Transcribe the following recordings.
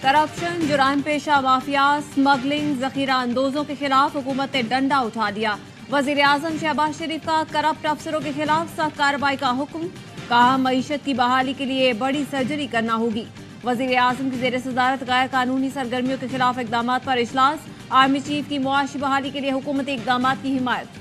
Corruption, जुराम पेशा mafia, smuggling, जखीरा अंदोजों के खिलाफ हुकूमत ने डंडा उठा दिया। वजीर आजम शहबाज शरीफ का करप्ट अफसरों के खिलाफ सख्त कार्रवाई का हुक्म। कहा मईशत की बहाली के लिए बड़ी सर्जरी करना होगी। वजीर आजम की जेर सदारत गैर कानूनी सरगर्मियों के खिलाफ इकदाम पर इजलास। आर्मी चीफ की मुआशी बहाली के लिए हुकूमती इकदाम की हिमायत।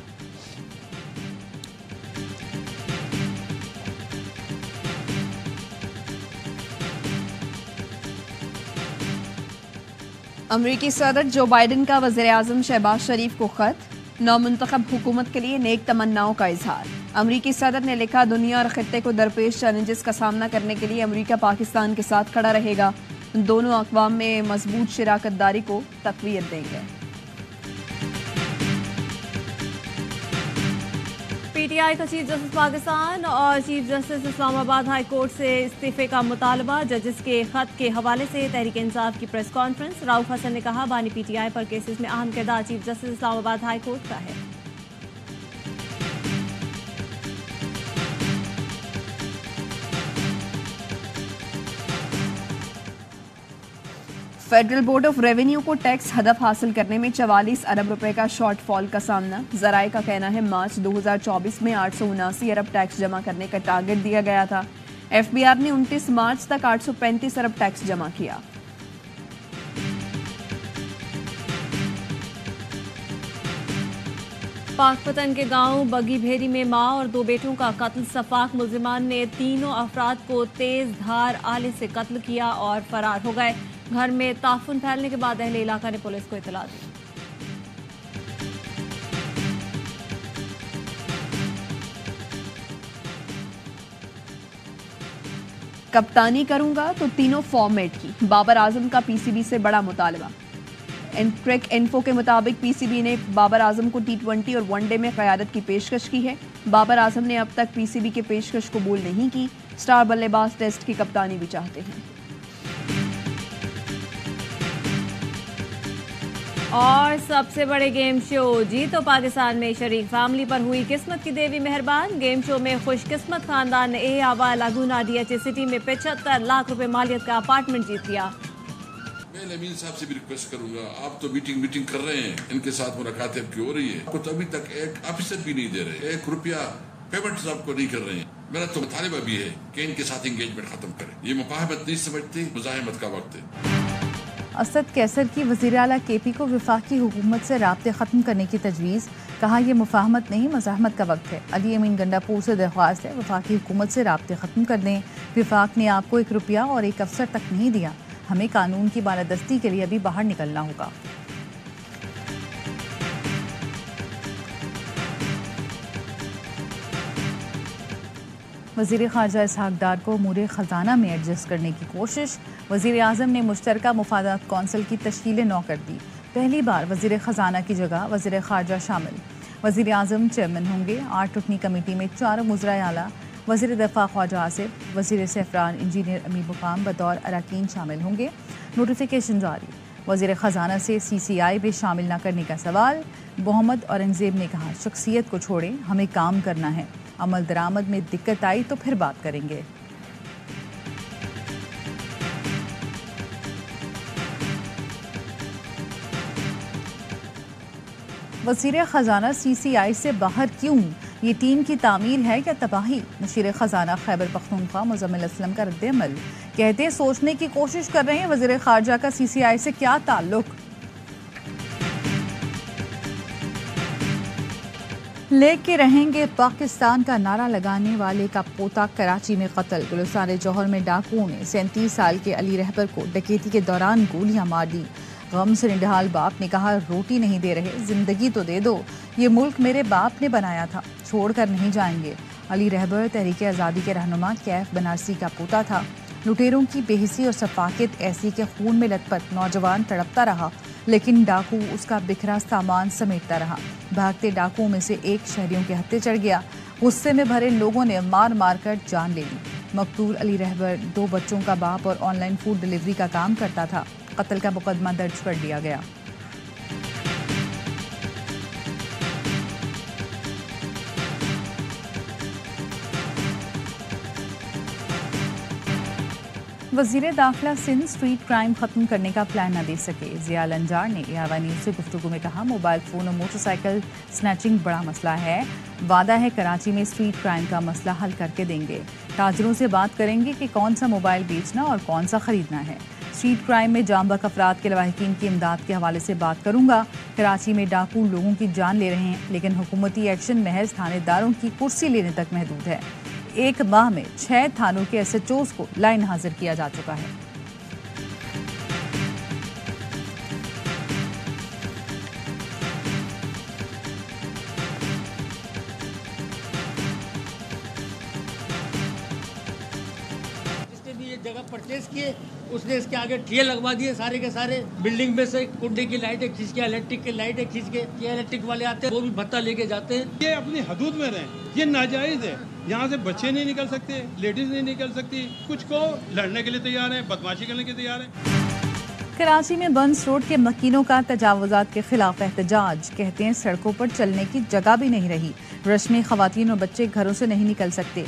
अमरीकी सदर जो बाइडन का वज़ीर आज़म शहबाज शरीफ को खत। नौमुंतखब हुकूमत के लिए नेक तमन्नाओं का इजहार। अमरीकी सदर ने लिखा, दुनिया और खित्ते को दरपेश चैलेंजेस का सामना करने के लिए अमरीका पाकिस्तान के साथ खड़ा रहेगा। दोनों अक़वाम में मजबूत शराकतदारी को तक़वियत देंगे। पीटीआई का चीफ जस्टिस पाकिस्तान और chief justice Islamabad high court से इस्तीफे का मुतालबा। जजेस के खत के हवाले से तहरीक इंसाफ की प्रेस कॉन्फ्रेंस। राउफ हसन ने कहा, बानी पीटीआई पर केसेस में अहम किरदार chief justice Islamabad high court का है। फेडरल बोर्ड ऑफ रेवेन्यू को टैक्स हदफ हासिल करने में 44 अरब रुपए का शॉर्टफॉल का सामना। जराए का कहना है मार्च 2024 में 879 अरब टैक्स जमा करने का टारगेट दिया गया था। एफबीआर ने 29 मार्च तक 835 अरब टैक्स जमा किया। पाकपतन के गांव बगी भेरी में मां और 2 बेटों का कत्ल। सफाक मुल्जिमान ने तीनों अफराद को तेज धार आले से कत्ल किया और फरार हो गए। घर में ताफुन फैलने के बाद अहले इलाका ने पुलिस को इतला दी। कप्तानी करूंगा तो तीनों फॉर्मेट की। बाबर आजम का पीसीबी से बड़ा मुतालबा। ट्रेक इन्फो के मुताबिक पीसीबी ने बाबर आजम को T20 और वनडे में क़यादत की पेशकश की है। बाबर आजम ने अब तक पीसीबी के पेशकश कबूल नहीं की। स्टार बल्लेबाज टेस्ट की कप्तानी भी चाहते हैं। और सबसे बड़े गेम शो जीतो पाकिस्तान में शरीक फैमिली पर हुई किस्मत की देवी मेहरबान। गेम शो में खुशकिस्मत खानदान ने ए आवा लागूना डीएचए सिटी में 75 लाख रुपए मालियत का अपार्टमेंट जीत लिया। मैं अमीन साहब से भी रिक्वेस्ट करूंगा, आप तो मीटिंग कर रहे हैं, इनके साथ मुलाकातें आपकी हो रही है, आपको तो अभी तक एक ऑफिसर भी नहीं दे रहे, 1 रुपया पेमेंट आपको नहीं कर रहे हैं। मेरा तो मुतालिबा भी है कि इनके साथ एंगेजमेंट खत्म करें। ये मुफाहमत नहीं समझते, मुजाहिमत का वक्त है। असद कैसर की वज़ीर आला केपी को वफाकी हुकूमत से राब्ते ख़त्म करने की तजवीज़। कहा, यह मुफाहमत नहीं मज़ाहमत का वक्त है। अली अमीन गंडापुर से दरख्वास्त है, वफाकी हुकूमत से राब्ते ख़त्म कर दें। वफाक ने आपको 1 रुपया और 1 अफसर तक नहीं दिया। हमें कानून की बालादस्ती के लिए अभी बाहर निकलना होगा। वज़ीर ख़ारजा इसहाक़ डार को अमूर ख़ज़ाना में एडजस्ट करने की कोशिश। वज़ीर आज़म ने मुश्तरका मुफादात कौंसिल की तश्कील नौ कर दी। पहली बार वज़ीर ख़ज़ाना की जगह वज़ीर ख़ारजा शामिल। वज़ीर आज़म चेयरमैन होंगे। 8 रुकनी कमेटी में 4 वज़राए आला, वज़ीर दफ़ा ख्वाजा आसिफ, वज़ीर सफ़रान इंजीनियर अमीर मुकाम बतौर अरकान शामिल होंगे। नोटिफिकेशन जारी। वज़ीर ख़ज़ाना से CCI में शामिल न करने का सवाल। मोहम्मद औरंगज़ेब ने कहा, शख्सियत को छोड़ें, हमें काम करना है। अमल दरामद में दिक्कत आई तो फिर बात करेंगे। वज़ीर ख़ज़ाना CCI से बाहर क्यों? ये टीम की तामीर है या तबाही? मुशीर ख़ज़ाना खैबर पख्तूनख्वा मुज़म्मिल असलम का रद्द-ए-अमल। कहते हैं सोचने की कोशिश कर रहे हैं वज़ीर ख़ारजा का CCI से क्या ताल्लुक। लेके रहेंगे पाकिस्तान का नारा लगाने वाले का पोता कराची में कत्ल। गुलिस्तान जौहर में डाकुओं ने 37 साल के अली रहबर को डकैती के दौरान गोलियां मार दी। गम से निढाल बाप ने कहा, रोटी नहीं दे रहे, जिंदगी तो दे दो। ये मुल्क मेरे बाप ने बनाया था, छोड़कर नहीं जाएंगे। अली रहबर तहरीक आज़ादी के रहनुमा कैफ बनारसी का पोता था। लुटेरों की बेहिसी और सफाकत ऐसी के खून में लथपथ नौजवान तड़पता रहा, लेकिन डाकू उसका बिखरा सामान समेटता रहा। भागते डाकुओं में से एक शहरियों के हत्थे चढ़ गया। गुस्से में भरे लोगों ने मार मार कर जान ले ली। मकतूल अली रहबर 2 बच्चों का बाप और ऑनलाइन फूड डिलीवरी का काम करता था। कत्ल का मुकदमा दर्ज कर लिया गया। वज़ीर दाखिला सिंध स्ट्रीट क्राइम ख़त्म करने का प्लान न दे सके। ज़ियाल अंजार ने ARY न्यूज़ से गुफ्तगू में कहा, मोबाइल फ़ोन और मोटरसाइकिल स्नैचिंग बड़ा मसला है। वादा है कराची में स्ट्रीट क्राइम का मसला हल करके देंगे। ताजरों से बात करेंगे कि कौन सा मोबाइल बेचना और कौन सा ख़रीदना है। स्ट्रीट क्राइम में जामबख्श अफराद के लवाहिकीन की इमदाद के हवाले से बात करूँगा। कराची में डाकू लोगों की जान ले रहे हैं, लेकिन हुकूमती एक्शन महज थानेदारों की कुर्सी लेने तक महदूद है। एक माह में 6 थानों के SHOs को लाइन हाजिर किया जा चुका है। जिसने भी ये जगह परचेज किए उसने इसके आगे ठिये लगवा दिए सारे के सारे। बिल्डिंग में से कुंडे की लाइटें खींच के, इलेक्ट्रिक की लाइटें खींच के, ये इलेक्ट्रिक वाले आते हैं वो भी भत्ता लेके जाते हैं। ये अपनी हदूद में रहें, ये नाजायज़ है। यहाँ से बच्चे नहीं निकल सकते, लेडीज नहीं निकल सकती, कुछ को लड़ने के लिए तैयार है, बदमाशी करने के लिए तैयार है। कराची में बंस रोड के मकीनों का तजावुजात के खिलाफ एहतजाज। कहते हैं सड़कों पर चलने की जगह भी नहीं रही। रश में खवातीन और बच्चे घरों से नहीं निकल सकते।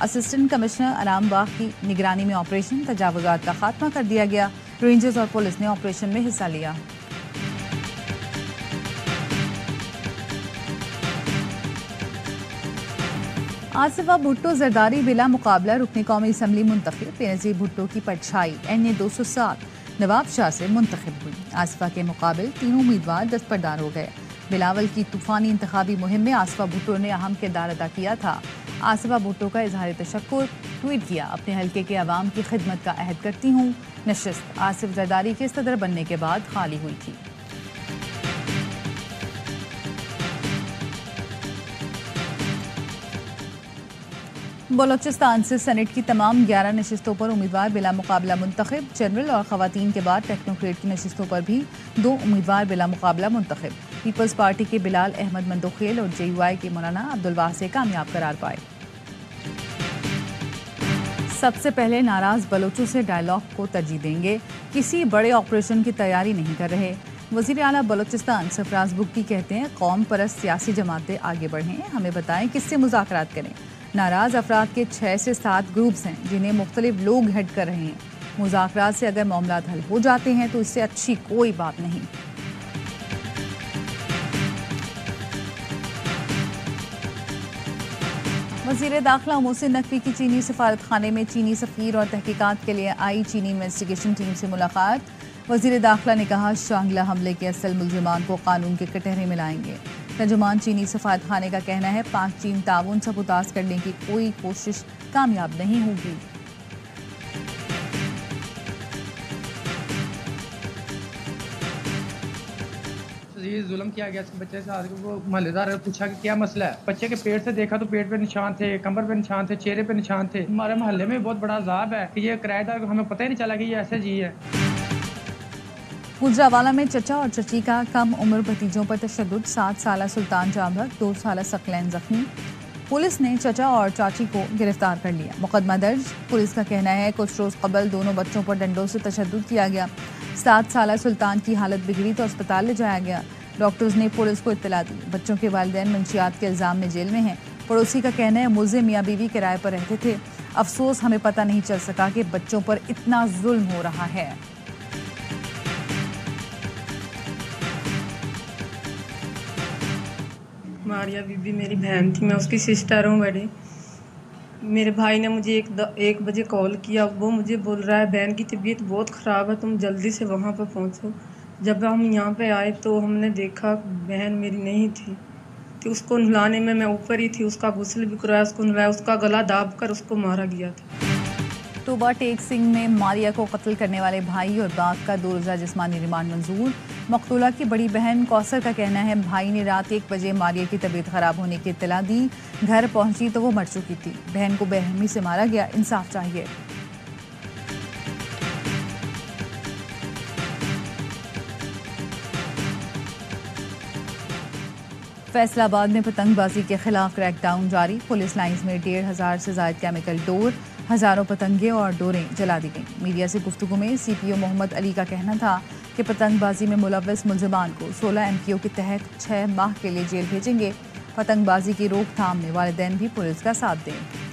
असिस्टेंट कमिश्नर अनाम बाग की निगरानी में ऑपरेशन तजावुजात का खात्मा कर दिया गया। रेंजर्स और पुलिस ने ऑपरेशन में हिस्सा लिया। आसिफा भुट्टो जरदारी बिला मुकाबला रुकनी कौमी असम्बली मुंतखब। बेनज़ीर भुट्टो की परछाई NA 207 नवाब शाह से मुंतखब हुई। आसिफा के मुकाबले तीनों उम्मीदवार दस्तबरदार हो गए। बिलावल की तूफानी इंतखाबी मुहिम में आसिफा भुट्टो ने अहम किरदार अदा किया था। आसिफा भुट्टो का इजहार तशक्कुर ट्वीट किया, अपने हल्के के अवाम की खिदमत का अहद करती हूँ। नशिस्त आसिफ जरदारी के सदर बनने के बाद खाली हुई थी। बलोचिस्तान से सेनेट की तमाम 11 नशिस्तों पर उम्मीदवार बिला मुकाबला मुंतखब। जनरल और खवातीन के बाद टेक्नोक्रेट की नशिस्तों पर भी 2 उम्मीदवार बिला मुकाबला मुंतखब। पीपल्स पार्टी के बिलाल अहमद मंदोखेल और JUI के मौलाना अब्दुल वासे कामयाब करार पाए। सबसे पहले नाराज बलोचों से डायलॉग को तरजीह देंगे, किसी बड़े ऑपरेशन की तैयारी नहीं कर रहे। वज़ीर आला बलोचिस्तान सरफराज बुग्टी कहते हैं कौम परस्त सियासी जमातें आगे बढ़ें, हमें बताएं किससे मुज़ाकरात करें। नाराज अफराद के 6 से 7 ग्रुप्स हैं जिन्हें मुख्तलिफ लोग हेड कर रहे हैं। मुज़ाकरात से अगर मामलात हल हो जाते हैं तो इससे अच्छी कोई बात नहीं। वज़ीर दाखिला मोहसिन नकवी की चीनी सफारत खाने में चीनी सफ़ीर और तहकीकात के लिए आई चीनी इन्वेस्टिगेशन टीम से मुलाकात। वज़ीर दाखिला ने कहा शांगला हमले के असल मुल्ज़िमान को कानून के कटहरे में लाएंगे। तर्जुमान चीनी सफारत खाने का कहना है पाक चीन ताउन सबूताज करने की कोई कोशिश कामयाब नहीं होगी। ये जुल्म किया गया बच्चे से। वो महल्लेदार ने पूछा कि क्या मसला है। बच्चे के पेट से देखा तो पेट पे निशान थे, कमर पे निशान थे, चेहरे पे निशान थे। हमारे मोहल्ले में बहुत बड़ा अजाब है कि ये किराएदार को हमें पता ही नहीं चला कि ये ऐसे जी है। गुजरावाला में चचा और चची का कम उम्र भतीजों पर तशद्दुद। 7 साला सुल्तान जामभग, 2 साला सकलैन जख्मी। पुलिस ने चचा और चाची को गिरफ्तार कर लिया। मुकदमा दर्ज। पुलिस का कहना है कुछ रोज कबल दोनों बच्चों पर डंडों से तशद्दुद किया गया। 7 साला सुल्तान की हालत बिगड़ी तो अस्पताल ले जाया गया। डॉक्टर्स ने पुलिस को इत्तला दी। बच्चों के वालिदैन मंशियात के इल्जाम में जेल में हैं। पड़ोसी का कहना है मुल्ज़िम मियाँ बीवी किराए पर रहते थे। अफसोस हमें पता नहीं चल सका कि बच्चों पर इतना जुल्म हो रहा है। मारिया बीबी मेरी बहन थी, मैं उसकी सिस्टर हूँ बड़ी। मेरे भाई ने मुझे 1 बजे कॉल किया। वो मुझे बोल रहा है बहन की तबीयत बहुत ख़राब है, तुम जल्दी से वहाँ पर पहुँचो। जब हम यहाँ पे आए तो हमने देखा बहन मेरी नहीं थी। तो उसको नहलाने में मैं ऊपर ही थी, उसका गुस्ल भी कराया, उसको नहलाया, उसका गला दाब कर उसको मारा गया था। तोबा टेक सिंह में मारिया को कत्ल करने वाले भाई और बाप का 2 रोज़ा जिस्मानी रिमांड मंजूर। मकतूला की बड़ी बहन कौसर का कहना है भाई ने रात 1 बजे मारिया की तबीयत ख़राब होने की इत्तला दी। घर पहुंची तो वो मर चुकी थी। बहन को बेरहमी से मारा गया, इंसाफ चाहिए। फैसलाबाद में पतंगबाजी के खिलाफ क्रैकडाउन जारी। पुलिस लाइंस में 1,500 से ज़ायद केमिकल डोर, हज़ारों पतंगे और डोरें जला दी गईं। मीडिया से गुफ्तगू में CPO मोहम्मद अली का कहना था कि पतंगबाजी में मुलव्वस मुल्ज़िमान को 16 MPO के तहत 6 माह के लिए जेल भेजेंगे। पतंगबाजी की रोकथाम में वालिदैन भी पुलिस का साथ दें।